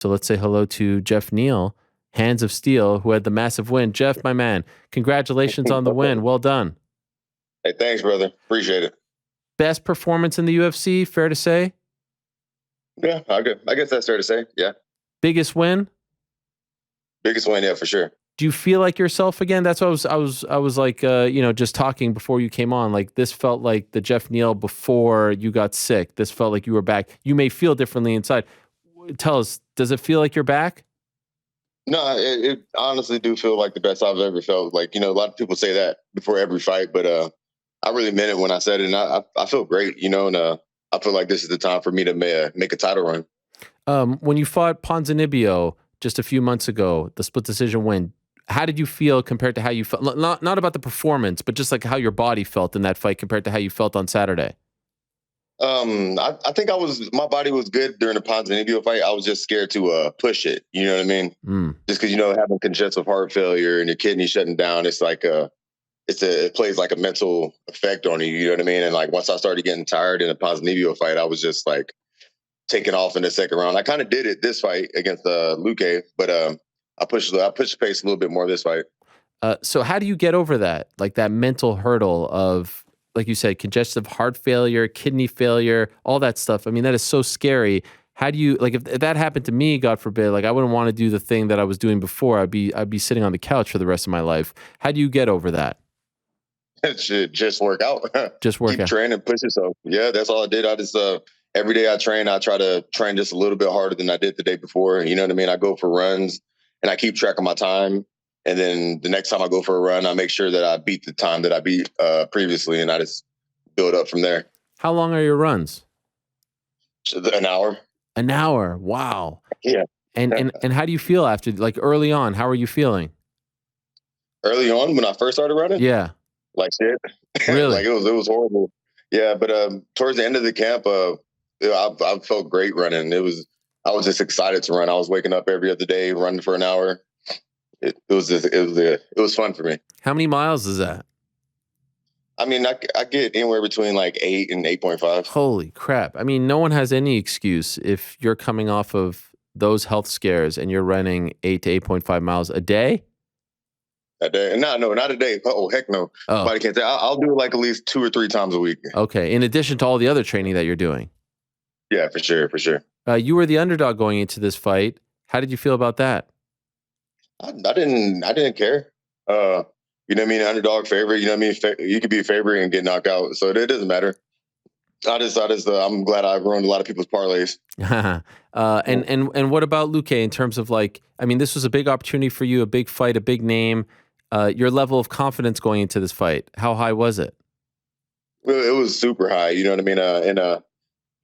So let's say hello to Geoff Neal, Hands of Steel, who had the massive win. Jeff, my man, congratulations on the win. Well done. Hey, thanks, brother. Appreciate it. Best performance in the UFC, fair to say? Yeah, I guess that's fair to say. Yeah. Biggest win? Biggest win, yeah, for sure. Do you feel like yourself again? That's what I was like, just talking before you came on. Like, this felt like the Geoff Neal before you got sick. This felt like you were back. You may feel differently inside. Tell us, does it feel like you're back? No, it honestly do feel like the best I've ever felt. Like, a lot of people say that before every fight, but I really meant it when I said it, and I feel great, and I feel like this is the time for me to make a title run. When you fought Ponzinibbio just a few months ago, the split decision win, how did you feel compared to how you felt? Not about the performance, but just like how your body felt in that fight compared to how you felt on Saturday. I think my body was good during the Ponzinibbio fight. I was just scared to push it. You know what I mean? Just because, having congestive heart failure and your kidney shutting down, it's like it plays like a mental effect on you. You know what I mean? And like, once I started getting tired in the Ponzinibbio fight, I was just like taking off in the second round. I kind of did it this fight against Luque, but I pushed the pace a little bit more this fight. So how do you get over that? Like that mental hurdle of, like you said, congestive heart failure, kidney failure, all that stuff. I mean, that is so scary. How do you, like, if that happened to me, God forbid, like I wouldn't want to do the thing that I was doing before. I'd be sitting on the couch for the rest of my life. How do you get over that? Just work out. Just work Keep out. Training, push yourself. Yeah, that's all I did. I just every day I train. I try to train just a little bit harder than I did the day before. You know what I mean? I go for runs and I keep track of my time. And then the next time I go for a run, I make sure that I beat the time that I beat previously, and I just build up from there. How long are your runs? An hour. An hour. Wow. Yeah. And how do you feel after, like early on? How are you feeling? Early on, when I first started running? Yeah. Like shit. Really? Like it was horrible. Yeah, but towards the end of the camp, I felt great running. I was just excited to run. I was waking up every other day, running for an hour. It was fun for me. How many miles is that? I mean, I get anywhere between like 8 and 8.5. Holy crap. I mean, no one has any excuse if you're coming off of those health scares and you're running 8 to 8.5 miles a day? A day? No, not a day. Oh, heck no. Oh. Nobody can say. I'll do it like at least 2 or 3 times a week. Okay. In addition to all the other training that you're doing. Yeah, for sure. You were the underdog going into this fight. How did you feel about that? I didn't care. You know what I mean? Underdog favorite. You know what I mean? You could be a favorite and get knocked out, so it doesn't matter. I'm glad I ruined a lot of people's parlays. And what about Luque in terms of, like, I mean, this was a big opportunity for you, a big fight, a big name. Your level of confidence going into this fight, how high was it? Well, it was super high. You know what I mean? And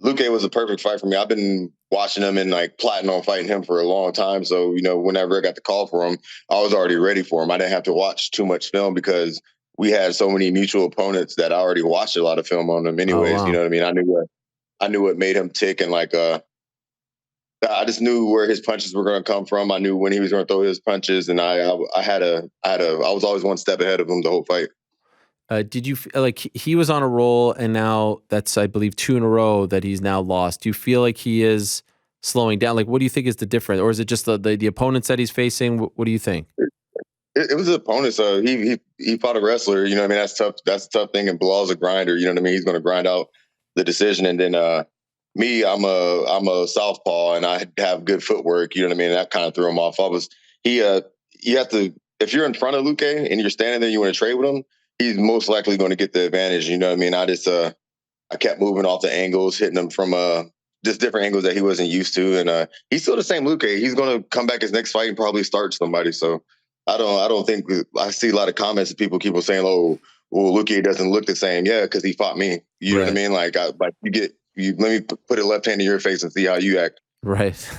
Luque was a perfect fight for me. I've been watching him and like plotting on fighting him for a long time. So, whenever I got the call for him, I was already ready for him. I didn't have to watch too much film because we had so many mutual opponents that I already watched a lot of film on them anyways. Oh, wow. You know what I mean? I knew what made him tick, and like I just knew where his punches were going to come from. I knew when he was going to throw his punches, and I was always one step ahead of him the whole fight. Did you like he was on a roll, and now that's, I believe, 2 in a row that he's now lost? Do you feel like he is slowing down? Like, what do you think is the difference, or is it just the opponents that he's facing? What do you think? It was the opponents. He fought a wrestler. You know what I mean? That's tough. That's a tough thing. And Bilal's a grinder. You know what I mean? He's going to grind out the decision. And then me, I'm a southpaw, and I have good footwork. You know what I mean? That kind of threw him off. You have to, if you're in front of Luque and you're standing there, you want to trade with him, he's most likely going to get the advantage. You know what I mean? I kept moving off the angles, hitting him from just different angles that he wasn't used to. And he's still the same Luque. He's going to come back his next fight and probably start somebody. So I don't think, I see a lot of comments of people keep saying, "Oh, well, Luque doesn't look the same." Yeah, because he fought me. You know what I mean? Like let me put a left hand in your face and see how you act. Right.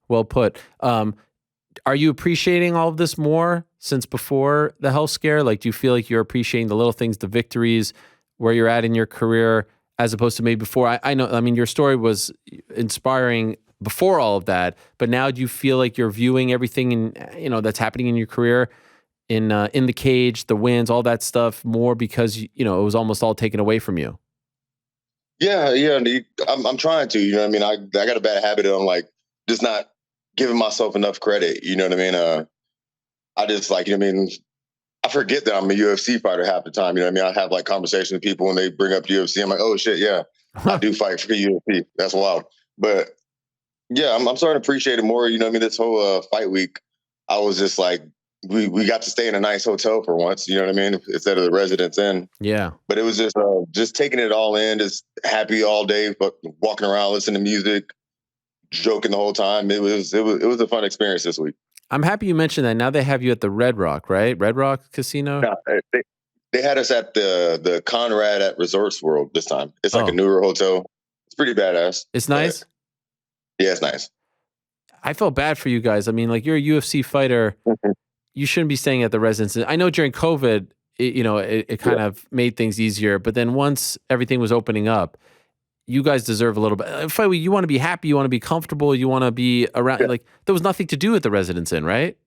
Well put. Are you appreciating all of this more since before the health scare? Like, do you feel like you're appreciating the little things, the victories, where you're at in your career, as opposed to maybe before? I know, I mean, your story was inspiring before all of that, but now do you feel like you're viewing everything that's happening in your career in the cage, the wins, all that stuff more because, it was almost all taken away from you? Yeah. I'm trying to, you know what I mean? I got a bad habit of like just not giving myself enough credit. You know what I mean? I just like, you know what I mean? I forget that I'm a UFC fighter half the time. You know what I mean? I have like conversations with people when they bring up UFC. I'm like, oh shit, yeah, I do fight for UFC. That's wild. But yeah, I'm starting to appreciate it more. You know what I mean? This whole fight week, I was just like, we got to stay in a nice hotel for once. You know what I mean? Instead of the Residence Inn. Yeah. But it was just taking it all in, just happy all day, but walking around, listening to music, joking the whole time. It was a fun experience this week. I'm happy you mentioned that. Now they have you at the Red Rock, right? Red Rock Casino? No, they had us at the Conrad at Resorts World this time. It's like a newer hotel. It's pretty badass. It's nice? Yeah, it's nice. I felt bad for you guys. I mean, like, you're a UFC fighter. You shouldn't be staying at the Residence. I know during COVID, it kind of made things easier. But then once everything was opening up, you guys deserve a little bit. Fight week, you want to be happy. You want to be comfortable. You want to be around. Yeah. Like, there was nothing to do at the Residence Inn, right?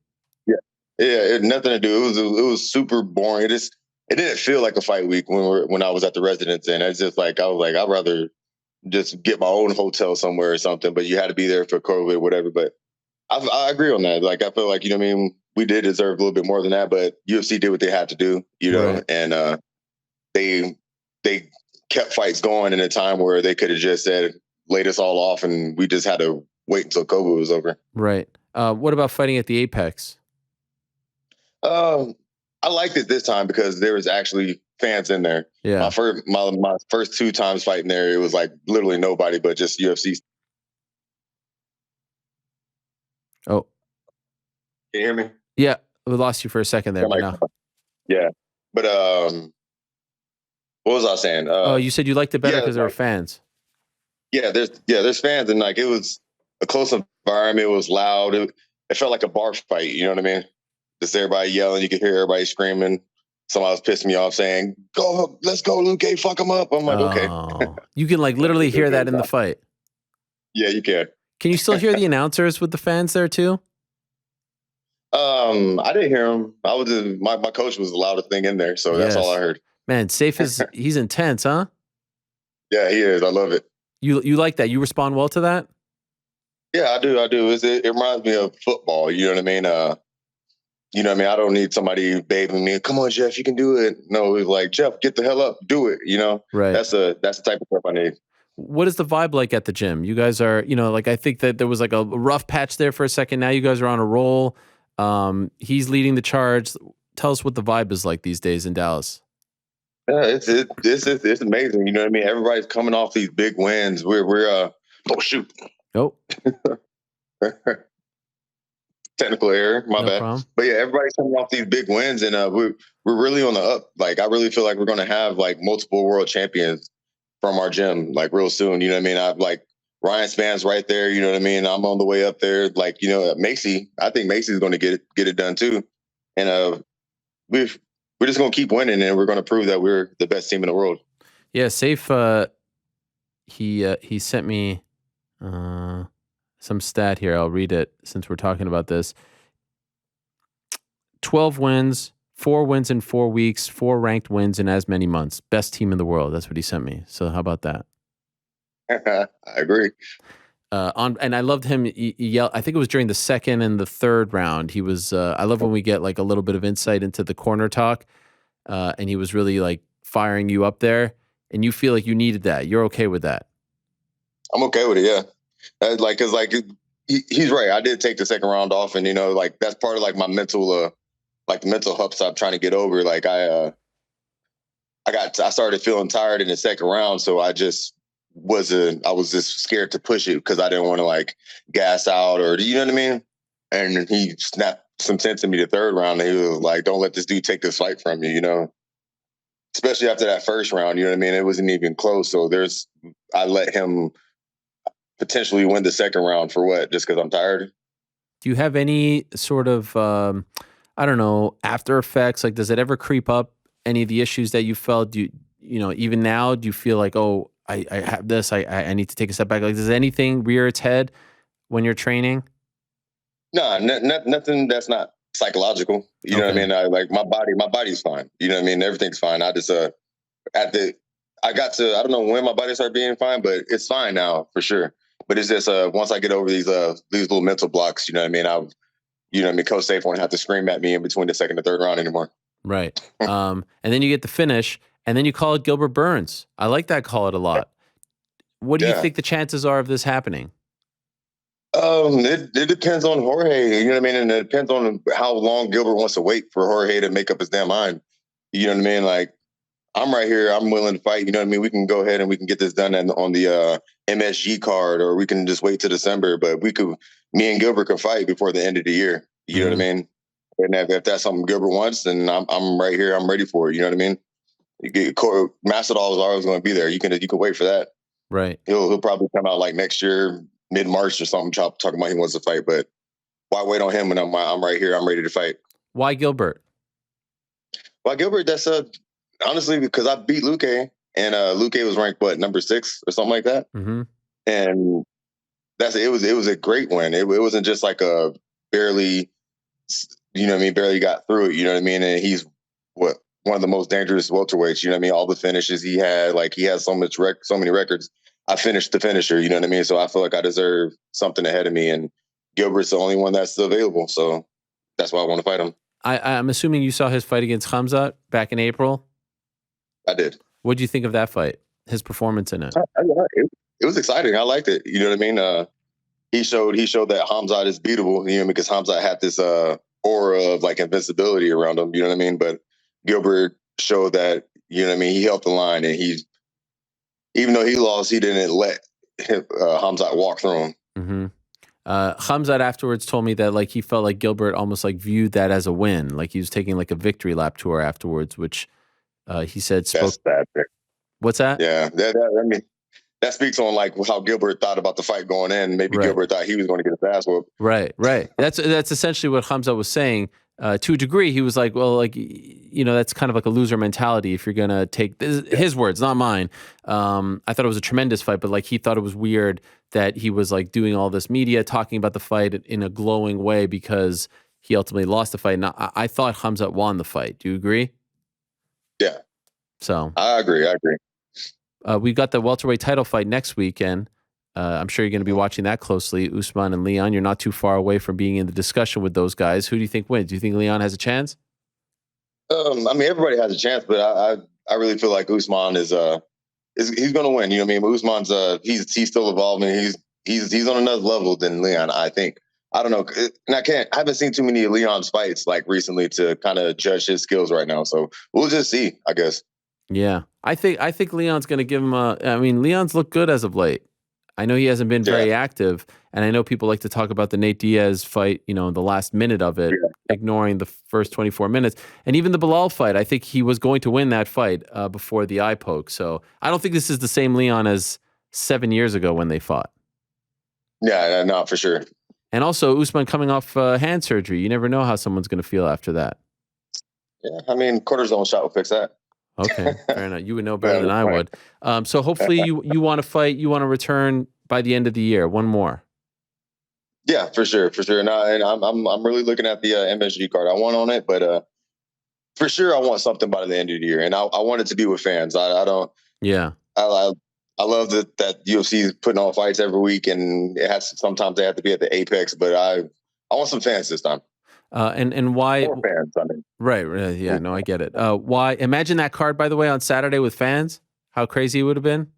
Yeah. It had nothing to do. It was super boring. It didn't feel like a fight week when I was at the Residence Inn. It's just like, I was like, I'd rather just get my own hotel somewhere or something, but you had to be there for COVID, whatever. But I agree on that. Like, I feel like, you know what I mean? We did deserve a little bit more than that, but UFC did what they had to do, you know, right. And they kept fights going in a time where they could have just said, laid us all off, and we just had to wait until COVID was over. Right. What about fighting at the Apex? I liked it this time because there was actually fans in there. Yeah. My first 2 times fighting there, it was like literally nobody but just UFC. Oh. Can you hear me? Yeah. We lost you for a second there. But no. Yeah. But what was I saying? You said you liked it better because there were fans. Yeah, there's fans, and like, it was a close environment. It was loud. It felt like a bar fight. You know what I mean? Just everybody yelling. You could hear everybody screaming. Somebody was pissing me off saying, "Go, let's go, Luque, fuck him up." I'm like, okay. You can like literally hear that in the fight. Yeah, you can. Can you still hear the announcers with the fans there too? I didn't hear him. I was just, my coach was the loudest thing in there, so that's all I heard. Man, Safe he's intense, huh? Yeah, he is. I love it. You like that? You respond well to that? Yeah, I do. It reminds me of football. You know what I mean? You know what I mean? I don't need somebody babying me. Come on, Geoff, you can do it. No, it's like, Geoff, get the hell up, do it. You know, right? That's the type of stuff I need. What is the vibe like at the gym? You guys are, like, I think that there was like a rough patch there for a second. Now you guys are on a roll. He's leading the charge. Tell us what the vibe is like these days in Dallas. Yeah, it's amazing. You know what I mean? Everybody's coming off these big wins. We're oh shoot. Nope. Technical error, my bad. Problem. But yeah, everybody's coming off these big wins, and we're really on the up. Like, I really feel like we're going to have like multiple world champions from our gym like real soon. You know what I mean? I've like Ryan Span's right there. You know what I mean? I'm on the way up there. Like, Macy. I think Macy's going to get it done too. And we're just going to keep winning, and we're going to prove that we're the best team in the world. Yeah, Safe. He sent me some stat here. I'll read it since we're talking about this. 12 wins, 4 wins in 4 weeks, 4 ranked wins in as many months. Best team in the world. That's what he sent me. So how about that? I agree. And I loved him yell. I think it was during the second and the third round. He was. I love when we get like a little bit of insight into the corner talk, and he was really like firing you up there, and you feel like you needed that. You're okay with that? I'm okay with it. Yeah, cause he's right. I did take the second round off, and like that's part of like my mental, like the mental humps I'm trying to get over. Like I started feeling tired in the second round, so I was just scared to push it because I didn't want to like gas out, or you know what I mean? And he snapped some sense in me the third round, and he was like, "Don't let this dude take this fight from you," Especially after that first round, you know what I mean? It wasn't even close. So I let him potentially win the second round for what? Just because I'm tired? Do you have any sort of, I don't know, after effects? Like, does it ever creep up any of the issues that you felt? Do you even now, do you feel like, oh, I have this, I need to take a step back? Like, does anything rear its head when you're training? No, nothing that's not psychological. You know what I mean? Like my body's fine. You know what I mean? Everything's fine. I just, I don't know when my body started being fine, but it's fine now for sure. But it's just once I get over these little mental blocks, you know what I mean? Coach Safe won't have to scream at me in between the second and third round anymore. Right. And then you get the finish, and then you call it Gilbert Burns. I like that call it a lot. What do you think the chances are of this happening? It depends on Jorge, you know what I mean? And it depends on how long Gilbert wants to wait for Jorge to make up his damn mind. You know what I mean? Like, I'm right here. I'm willing to fight. You know what I mean? We can go ahead and we can get this done on the MSG card, or we can just wait till December. But me and Gilbert can fight before the end of the year. You know what I mean? And if that's something Gilbert wants, then I'm right here. I'm ready for it. You know what I mean? Masvidal is always going to be there. You can wait for that. Right. He'll probably come out like next year, mid-March or something, talking about he wants to fight. But why wait on him when I'm right here? I'm ready to fight. Why Gilbert? Why Gilbert? That's honestly because I beat Luque, and Luque was ranked number 6 or something like that. Mm-hmm. And it was a great win. It wasn't just like a barely, you know what I mean, barely got through it. You know what I mean? And he's one of the most dangerous welterweights. You know what I mean? All the finishes he had, like he has so many records. I finished the finisher. You know what I mean? So I feel like I deserve something ahead of me, and Gilbert's the only one that's still available. So that's why I want to fight him. I'm assuming you saw his fight against Khamzat back in April. I did. What did you think of that fight? His performance in it? It was exciting. I liked it. You know what I mean? He showed that Khamzat is beatable. You know, because Khamzat had this aura of like invincibility around him. You know what I mean? But Gilbert showed that, you know what I mean, he held the line, and even though he lost, he didn't let Khamzat walk through him. Mm-hmm. Khamzat afterwards told me that like he felt like Gilbert almost like viewed that as a win, like he was taking like a victory lap tour afterwards, which he said spoke. That's bad. What's that? Yeah, that speaks on like how Gilbert thought about the fight going in. Maybe Gilbert thought he was going to get his ass whooped. Right. That's essentially what Khamzat was saying. To a degree, he was like, well, like, you know, that's kind of like a loser mentality if you're going to take his words, not mine. I thought it was a tremendous fight, but like he thought it was weird that he was like doing all this media, talking about the fight in a glowing way because he ultimately lost the fight. And I thought Khamzat won the fight. Do you agree? Yeah. So I agree. We've got the welterweight title fight next weekend. I'm sure you're going to be watching that closely. Usman and Leon, you're not too far away from being in the discussion with those guys. Who do you think wins? Do you think Leon has a chance? I mean, everybody has a chance, but I really feel like Usman is he's going to win. You know what I mean? Usman's he's still evolving. He's on another level than Leon, I think. I don't know, and I haven't seen too many of Leon's fights like recently to kind of judge his skills right now. So we'll just see, I guess. Yeah, I think Leon's going to give him I mean, Leon's looked good as of late. I know he hasn't been very active, and I know people like to talk about the Nate Diaz fight, you know, the last minute of it, ignoring the first 24 minutes. And even the Bilal fight, I think he was going to win that fight before the eye poke. So I don't think this is the same Leon as 7 years ago when they fought. Yeah, no, for sure. And also, Usman coming off hand surgery. You never know how someone's going to feel after that. Yeah, I mean, cortisone shot will fix that. Okay, fair enough. You would know better than I would. So hopefully you want to fight. You want to return by the end of the year. One more. Yeah, for sure. No, and I'm really looking at the MSG card. I want on it, but for sure I want something by the end of the year, and I want it to be with fans. I don't. Yeah. I love that UFC is putting on fights every week, and sometimes they have to be at the Apex, but I want some fans this time. And why? More fans, I mean. Right. Yeah. No, I get it. Why? Imagine that card, by the way, on Saturday with fans. How crazy it would have been.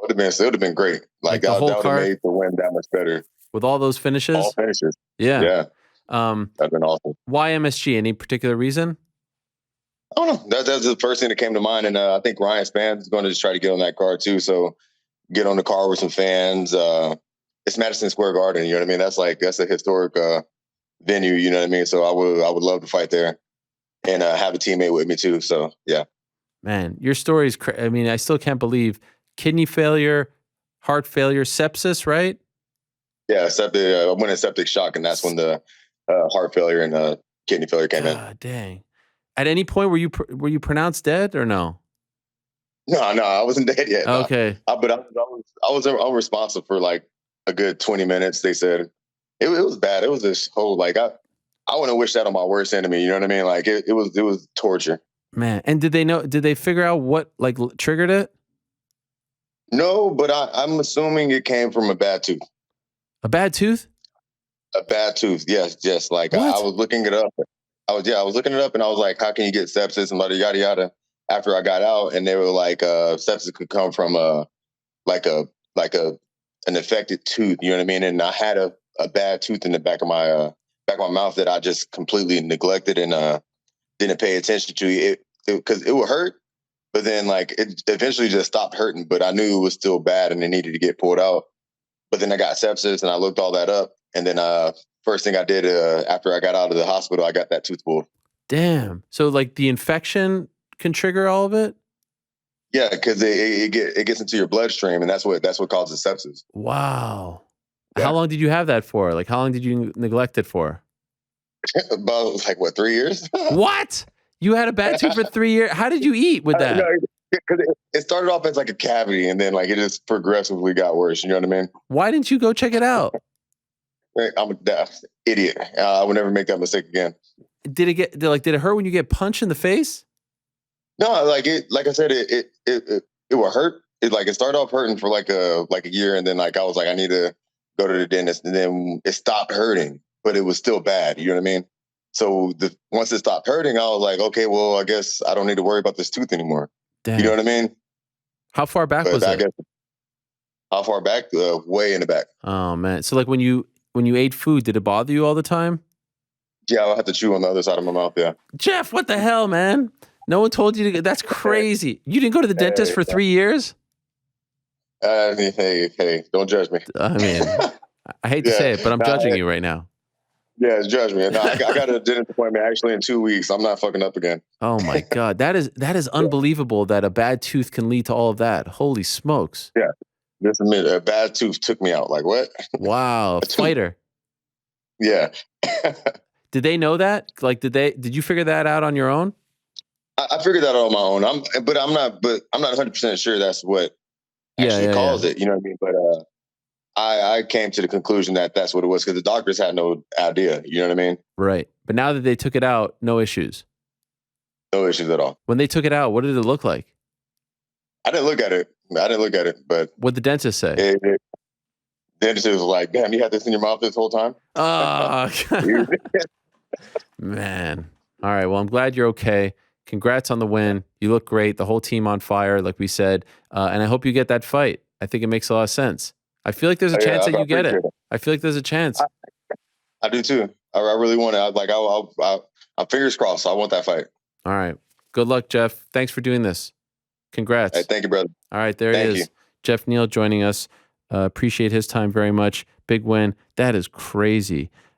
It would have been great. Like the whole that would have card made the win that much better with all those finishes. All finishes. Yeah. That'd been awesome. Why MSG? Any particular reason? I don't know. That's the first thing that came to mind, and I think Ryan Spann is going to just try to get on that card too. So get on the card with some fans. It's Madison Square Garden. You know what I mean? That's a historic venue. You know what I mean? So I would love to fight there, and have a teammate with me too. So yeah. Man, your story is. I mean, I still can't believe kidney failure, heart failure, sepsis, right? Yeah, I went in septic shock, and that's when the heart failure and kidney failure came in. Dang. At any point were you pronounced dead or no? No, I wasn't dead yet. Okay. No. But I was unresponsive for like a good 20 minutes. They said it was bad. It was this whole like I wouldn't wish that on my worst enemy. You know what I mean? Like it was torture. Man, and did they figure out what like triggered it? No, but I'm assuming it came from a bad tooth. A bad tooth? A bad tooth, yes, yes. Like I What? was looking it up. I was looking it up, and I was like, how can you get sepsis and yada yada? After I got out, and they were like, sepsis could come from like a like a an affected tooth. You know what I mean? And I had a bad tooth in the back of my mouth that I just completely neglected and didn't pay attention to. It because it would hurt, but then like it eventually just stopped hurting. But I knew it was still bad and it needed to get pulled out. But then I got sepsis and I looked all that up. And then first thing I did after I got out of the hospital, I got that tooth pulled. Damn. So like the infection can trigger all of it? Yeah, because it gets into your bloodstream, and that's what causes sepsis. Wow. Yeah. How long did you have that for? Like how long did you neglect it for? About like what, 3 years? What? You had a bad tooth for 3 years? How did you eat with that? No, because it started off as like a cavity, and then like it just progressively got worse. You know what I mean? Why didn't you go check it out? I'm a idiot. I would never make that mistake again. Did it hurt when you get punched in the face? No, like I said, it will hurt. It started off hurting for like a year, and then like I was like, I need to go to the dentist, and then it stopped hurting, but it was still bad. You know what I mean? So once it stopped hurting, I was like, okay, well, I guess I don't need to worry about this tooth anymore. Damn. You know what I mean? How far back was it? How far back? Way in the back. Oh man. So like when you ate food, did it bother you all the time? Yeah, I have to chew on the other side of my mouth. Yeah. Geoff, what the hell, man? No one told you to. That's crazy. You didn't go to the dentist for 3 years? Hey, don't judge me. I mean, I hate to say it, but I'm judging you right now. Yeah, judge me. No, I got a dentist appointment actually in 2 weeks. I'm not fucking up again. Oh my God. That is unbelievable that a bad tooth can lead to all of that. Holy smokes. Yeah. Just admit a bad tooth took me out. Like what? Wow. Fighter. Yeah. Did they know that? Like, did you figure that out on your own? I figured that out on my own. I'm not 100% sure that's what actually caused it. You know what I mean? But I came to the conclusion that that's what it was because the doctors had no idea. You know what I mean? Right. But now that they took it out, no issues. No issues at all. When they took it out, what did it look like? I didn't look at it, but what'd the dentist say? The dentist was like, "Damn, you had this in your mouth this whole time." Oh, man. All right. Well, I'm glad you're okay. Congrats on the win. You look great. The whole team on fire, like we said. And I hope you get that fight. I think it makes a lot of sense. I feel like there's a chance that you get it. I feel like there's a chance. I do too. I really want it. I'm fingers crossed. I want that fight. All right. Good luck, Geoff. Thanks for doing this. Congrats. Hey, thank you, brother. All right. There it is. Geoff Neal joining us. Appreciate his time very much. Big win. That is crazy.